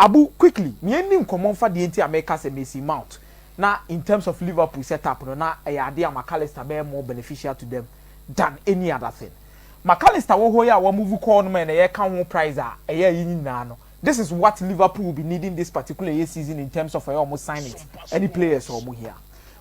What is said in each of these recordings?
Abu quickly me nim common for the America say Macy Mount. Now in terms of Liverpool setup, no na idea Mac Allister be more beneficial to them than any other thing. Mac Allister wo hoya wa move call no man e can won prize no. This is what Liverpool will be needing this particular year season in terms of almost signing any players or more here.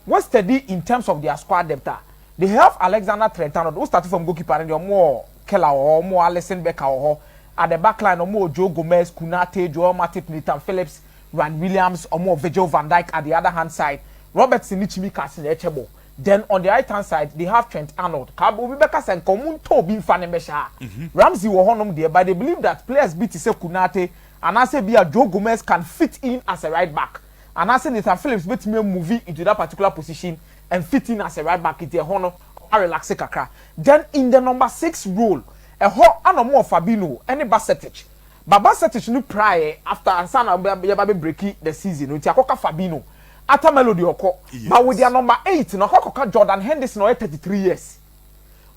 What's steady in terms of their squad depth? They have Alexander Trentano, who started from goalkeeper and more Keller or more Alisson Becker or at the back line or more Joe Gomez, Kunate, Joel Matip, Nathan Phillips, Ryan Williams or more Virgil van Dijk at the other hand side, Robert Sinichimi Kasin Echebo. Then on the right hand side, they have Trent Arnold, Kabo Becker and Komunto Bin Fanemesha. Ramsey were honum there, but they believe that players beat Kunate and I say Joe Gomez can fit in as a right back. And I say Nathan Phillips bet me movie into that particular position and fit in as a right back into a honor or relax kakra. Then in the number 6 role, a ho and more Fabinho any Basetic. But Basetic no prior after Ansana Baby breaky the season with Yakoka Fabinho. After Melody Oko. But with their number 8, no Koka Jordan Henderson or 33 years.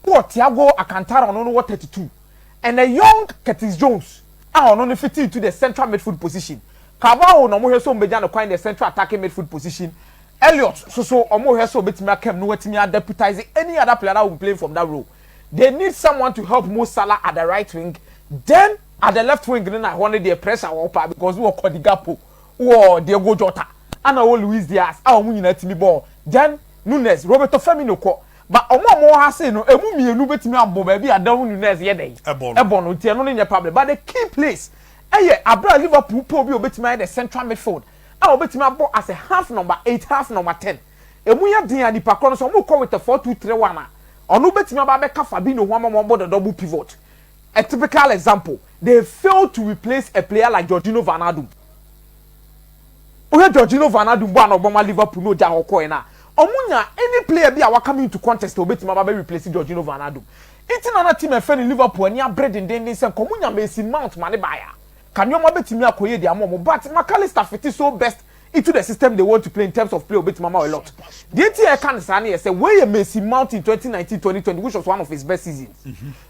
Poor Thiago Alcantara on what 32. And a young Curtis Jones are only fitting to the central midfield position. Carvalho no more so Mbejano coin the central attacking midfield position. Elliot so omo so betimi akem no wetimi deputize any other player that will play from that role. They need someone to help Mo Salah at the right wing. Then at the left wing then I wanted the pressure up because we were Kodigapo or Diego Jota and Luis Diaz our nyina timi ball. Then Nunes Roberto Firmino ko but omo ha say no emu mienu betimi ambo ba bi Adamu Nunes ye dey. Ebon no tie no nya problem but the key place Abra Liverpool po bi obetimi the central midfield. Obetimi abo as a half number 8, half number 10. Emuya din adipa kro no so mo call with a 4-2-3-1. Onu betimi aba be ka Fabinho ho amamo the double pivot. A typical example, they failed to replace a player like Jorginho Van Aanholt. Jorginho Van Aanholt bo na oboma Liverpool no ja hokoi na. Omunya any player bi a coming to contest obetimi aba be replace Jorginho Van Aanholt. Itina na team e fe ni Liverpool ani abred den say komunya Macy Mount mane baya. Can you betimi akoye dia momo but Mac Allister fit so best into the system they want to play in terms of play betimi a lot. The entire can say say where Macy Mount in 2019-2020 which was one of his best seasons.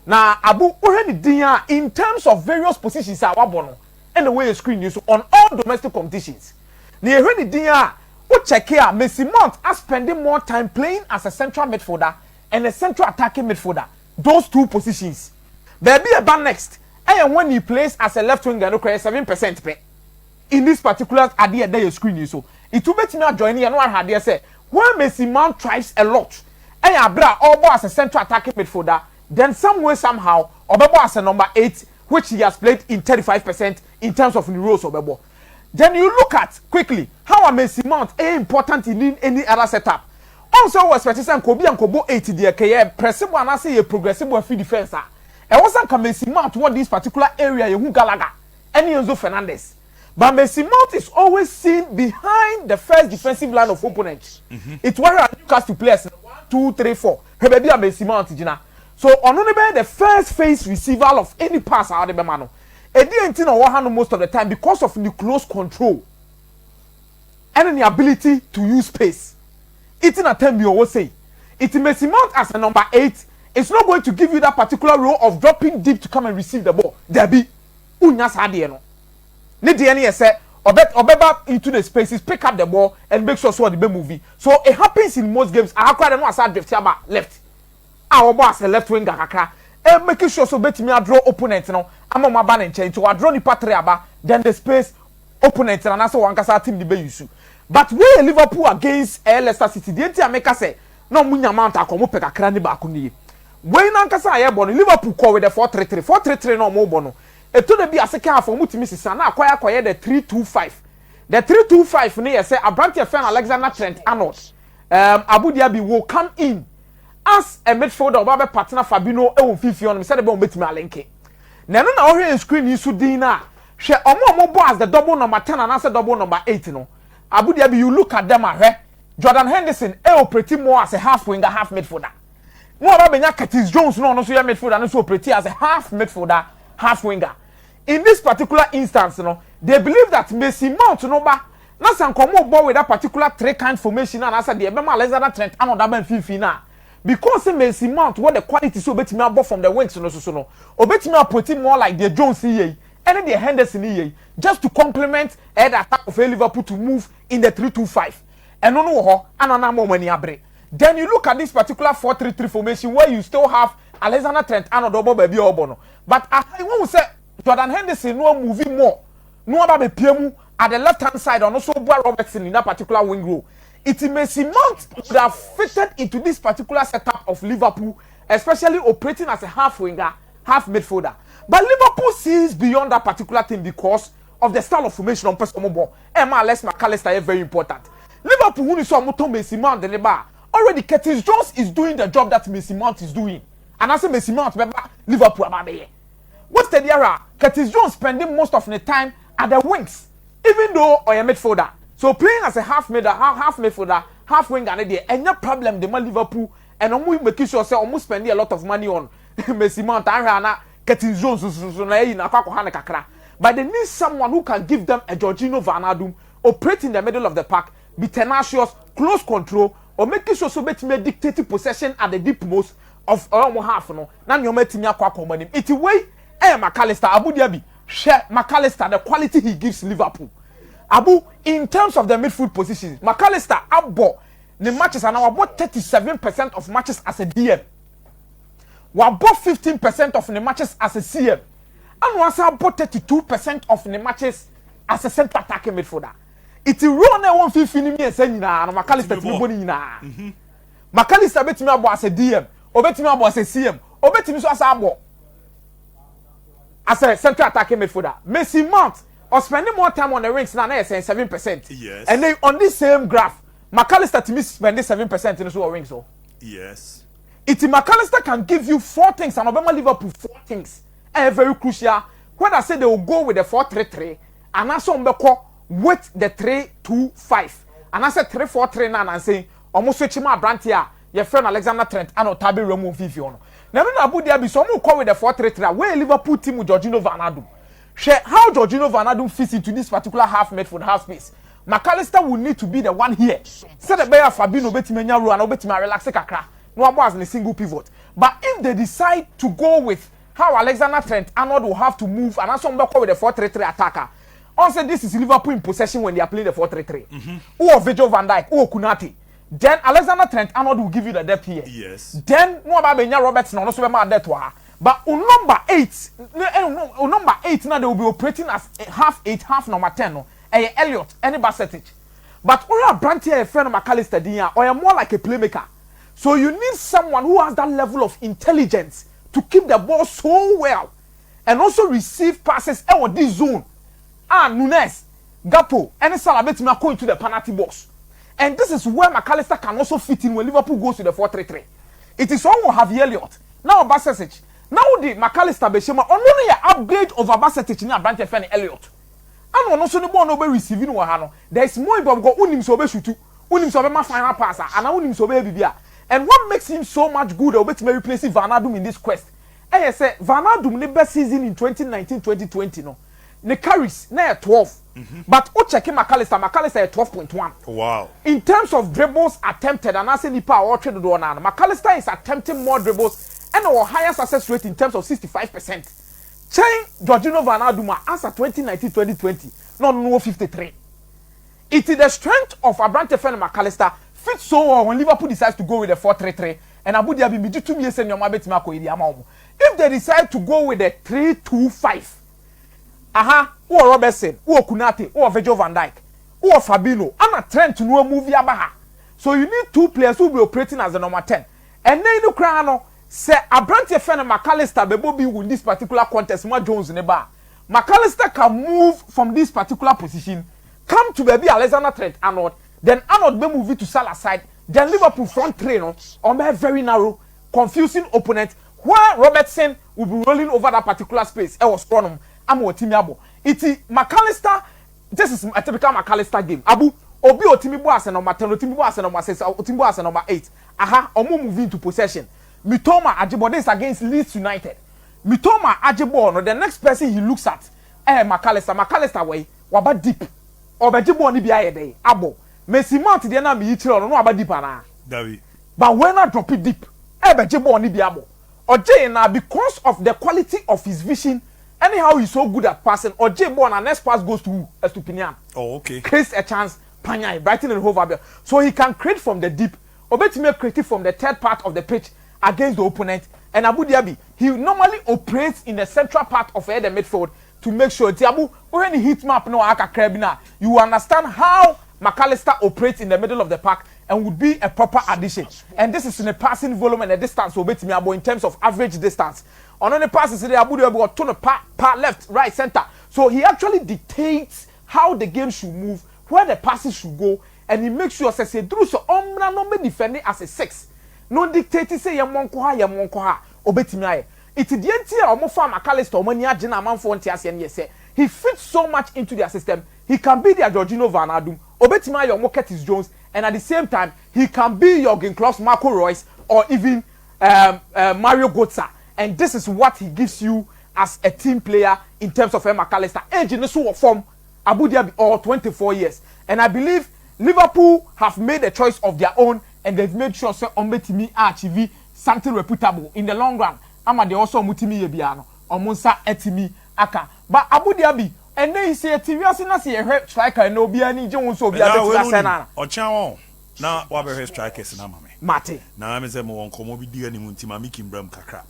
Now Abu already dia in terms of various positions awabono and the way you screen you so on all domestic competitions. Now already dia o check here Macy Mount are spending more time playing as a central midfielder and a central attacking midfielder. Those two positions. There be a next. And when he plays as a left winger, no 7% pay. In this particular idea that you screen you so. It will bet me joining and one had say when Macy Mount tries a lot. And Abra Obo as a central attacking midfielder, then some way somehow Obo as a number 8, which he has played in 35% in terms of the roles of Obo. Then you look at quickly how a Macy Mount is important in any other setup. Also was Petition Kobe and Kobo 80 the pressible and I say a progressive free defense. I wasn't Macy Mount toward this particular area, you Gallagher, and Enzo Fernandez. But Macy Mount is always seen behind the first defensive line of opponents. It's where Newcastle players 1, 2, 3, 4. Maybe a Macy Mount, so on only the first phase receiver of any pass out of the man. It didn't know what most of the time because of the close control and the ability to use space. It's in a term you always say. It Macy Mount as a number 8. It's not going to give you that particular role of dropping deep to come and receive the ball. There be unyas hadieno. Need the any say obeba into the spaces, pick up the ball and make sure so the movie. So it happens in most games. I quite know as I drift here left. Our boss a left winger kakra. And making sure so bet me I draw opponent now. I'm on my ban and change. So I draw the patriaba, then the space opponent and also one kasa team the be use. But where Liverpool against Leicester City, the entire maker say no munya mount akomo pe kakra ni ba akuni. When Ankasa Ayabon, Liverpool call with the 4-3-3, 4-3-3 no more bono. It told be a second half for Mutimi Sana, acquire the 3-2-5. The 3-2-5 near say Abrantia fan Alexander Trent Arnold. Abu Dhabi will come in as a midfielder of our partner Fabinho Fifi on said about Betty Malenke. Nano na screen you should dinner. She more as the double number 10 and answer double number 8. No. Abu Dhabi, you look at them, Jordan Henderson, pretty more as a half winger, half midfielder. More about Curtis Jones, no, so midfielder, and so pretty as a half midfielder, half winger. In this particular instance, they believe that Macy Mount, not some common ball with that particular three-kind formation, and answer the Ebema Alexander Trent, and other men Fifina. Because Mason Mount, what the quality so bet me about from the wings, no, obet me put him more like the Jones here, any the Henderson here just to complement the attack of Liverpool to move in the 3-2-5. And no ho anana mo mani abre. Then you look at this particular 4-3-3 formation where you still have Alexander Trent and Odobo baby Obono. But I want to say Jordan Henderson no moving more. No about Piemu at the left hand side and also Boa Robertson in that particular wing role. It may seem Mount would have fitted into this particular setup of Liverpool, especially operating as a half winger, half midfielder. But Liverpool sees beyond that particular thing because of the style of formation on Pescomo. Mac Allister is very important. Liverpool who is so much Mason Mount the bar. Already Curtis Jones is doing the job that Mason Mount is doing. And I say Mason Mount Liverpool about there. What's the era? Curtis Jones spending most of the time at the wings, even though or a midfielder. So playing as a half midfielder, half winger, and no problem the man Liverpool and almost making sure say almost spending a lot of money on Mason Mount and Curtis Jones but they need someone who can give them a Jorginho Wijnaldum, operate in the middle of the park, be tenacious, close control, or making sure so me dictating possession at the deep most of half no. Now you met me akwa it's a way Mac Allister Abu Dhabi share Mac Allister the quality he gives Liverpool. Abu in terms of the midfield positions, Mac Allister abbo the matches and now about 37% of matches as a DM. We bought 15% of the matches as a CM. And once I bought 32% of the matches as a center attacking midfielder. It's a run I want to finish me and say, Mac Allister to me. Mac Allister bet me about as a DM, or bet me about as a CM, or bet me as a center attacking midfielder. Mason Mount or spending more time on the rings now, saying 7%. Yes. And then on this same graph, Mac Allister to me spending 7% in the rings. So. Yes. Mac Allister can give you 4 things and Obama Liverpool 4 things. Very crucial. When I say they will go with the 4-3-3 and also with the 3-2-5. And I said 3-4-3 now and saying almost switch my brand here. Your friend Alexander Trent and Otabi Remo Viviano. Now Abu Dhabi some will call with the 4-3-3 where Liverpool team with Jorginho Wijnaldum. Share how Jorginho Wijnaldum fits into this particular half midfield half space. Mac Allister will need to be the one here. Say the Bayer Fabinho betimenya ro and obetima relax kakra. No was in a single pivot. But if they decide to go with how Alexander Trent Arnold will have to move and also with the 4-3-3 attacker. Also, this is Liverpool in possession when they are playing the 4-3-3. Or Virgil van Dijk, or Kunati. Then Alexander Trent Arnold will give you the depth here. Yes. Then no about Benya Robertson also remember that one. But on number 8, now they will be operating as half 8, half number 10. No, Elliot, any percentage. But or a brand here, a friend of Mac Allister, or you're more like a playmaker. So you need someone who has that level of intelligence to keep the ball so well and also receive passes on this zone. Nunes, Gapo, and Salah betima go into the penalty box. And this is where Mac Allister can also fit in when Liverpool goes to the 4-3-3. It is all Javi Elliott. Now Bassett. Now the Mac Allister Beshema only an upgrade of Bassett in a branch of Elliott. And when also the ball no be receiving one. There is more about go unim so be shoot. Unim so be my final passer and unim so be bibia. And what makes him so much good or better replacing Wijnaldum in this quest? I say Wijnaldum the best season in 2019-2020 no. The carries na 12. But o check Mac Allister at 12.1. Wow. In terms of dribbles attempted and I say nipa or trade do na Mac Allister is attempting more dribbles and our higher success rate in terms of 65%. Chain Jorginho Wijnaldum as at 2019-2020 no 53. It is the strength of Abrante Fen Mac Allister fits so well when Liverpool decides to go with the 4-3-3 and Abu Dhabi be 2 years and your betima ko iri ama. If they decide to go with the 3-2-5, or Robertson, or Kunate, or Virgil van Dijk, or Fabinho, and a Trent to no move Yabaha. So you need 2 players who will be operating as the number 10. And then you crown say Abrante Fen Mac Allister be be win this particular contest. More Jones in the bar. Mac Allister can move from this particular position, come to baby Alexander Trent Arnold. Then Arnold may move it to Salah side. Then Liverpool front three on a very narrow, confusing opponent where Robertson will be rolling over that particular space. I was strong. I'm a team abo. It's Mac Allister. This is a typical Mac Allister game. Abu Obi Otimi as number 10, Otimi as number 6, Otimi as number 8. Omo moving to possession. Mitoma Ajibode is against Leeds United. Mitoma Ajibode, the next person he looks at, Mac Allister. Mac Allister way, waba deep. Obejibo ni biya yede. Abo. Messi Mount the na me yitire no aba deep ana. David. But when I drop it deep, Obejibo ni biya bo. Oje na because of the quality of his vision, anyhow he's so good at passing. Or J Ball and next pass goes to who? Estupinian. Oh, okay. Creates a chance. Panya, Brighton and Hove Albion. So he can create from the deep. Obetime creative from the third part of the pitch against the opponent. And Abu Dhabi, he normally operates in the central part of the midfield to make sure Tiabu, when he hits map no aka krabina, you understand how Mac Allister operates in the middle of the park and would be a proper addition. And this is in a passing volume and a distance Obetime Abo in terms of average distance. On the passes the Abu Dhabi got turn part left, right, center. So he actually dictates how the game should move, where the passes should go, and he makes sure say through so omna no be defending as a 6. No dictate say ya monko ha obetimi aye. It the entire omo fa Mac Allister omo ni agena amanfo ntiase ne say he fits so much into their system. He can be their Jorginho Van Adum, obetimi aye omo Curtis Jones, and at the same time he can be Jurgen Klopp, Marco Reus, or even Mario Götze. And this is what he gives you as a team player in terms of Mac Allister. Age in so form Abu Dhabi or 24 years. And I believe Liverpool have made a choice of their own, and they've made sure say Ombetimi achieve something reputable in the long run. Ama they also mutimi yebiano omunsa etimi aka. But Abu Dhabi and then he say TV na say e striker no bia ni je won so bia betu na. Ochan na wa be striker na mame. Mate. Na me say mo won komo bi diga ni muntima mikimbram kakra.